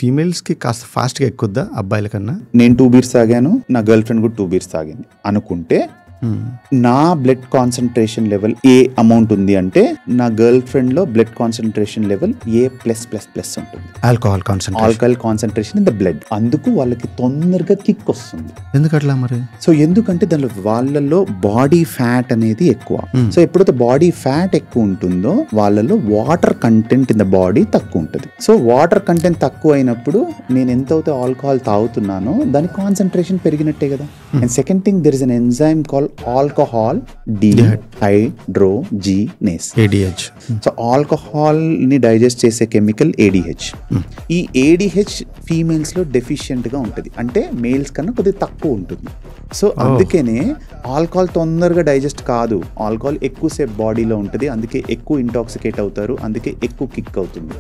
ఫీమేల్స్కి కాస్త ఫాస్ట్గా ఎక్కుద్దా అబ్బాయిల కన్నా? నేను 2 బీర్స్ తాగాను, నా గర్ల్ ఫ్రెండ్ కూడా 2 బీర్స్ తాగింది అనుకుంటే నా బ్లడ్ కాన్సన్ట్రేషన్ లెవెల్ ఏ అమౌంట్ ఉంది అంటే నా గర్ల్ ఫ్రెండ్ లో బ్లడ్ కాన్సన్ట్రేషన్ లెవెల్ ఏ ప్లస్ ప్లస్ ప్లస్ ఉంటుంది. Alcohol concentration in the blood. అందుకు వాళ్ళకి తొందరగా కిక్ వస్తుంది. ఎందుకట్లా మరి? సో ఎందుకంటే దానిలో వాళ్ళలో బాడీ ఫ్యాట్ అనేది ఎక్కువ. సో ఎప్పుడైతే బాడీ ఫ్యాట్ ఎక్కువ ఉంటుందో వాళ్ళలో water content in the body తక్కువ ఉంటుంది. సో వాటర్ కంటెంట్ తక్కువ అయినప్పుడు నేను ఎంతైతే ఆల్కహాల్ తాగుతున్నానో దాని కాన్సన్ట్రేషన్ పెరిగినట్టే కదా. And second thing, there is an enzyme call alcohol dehydrogenase, ADH. So alcohol ని డైజెస్ట్ చేసే కెమికల్ ADH. ఈ ADH ఫీమేల్స్ లో డెఫిషియెంట్ గా ఉంటుంది, అంటే మేల్స్ కన్నా కొద్దిగా తక్కువ ఉంటుంది. సో అందుకనే ఆల్కహాల్ తొందరగా డైజెస్ట్ కాదు, ఆల్కహాల్ ఎక్కువసేపు బాడీలో ఉంటుంది, అందుకే ఎక్కువ ఇంటాక్సికేట్ అవుతారు, అందుకే ఎక్కువ కిక్ అవుతుంది.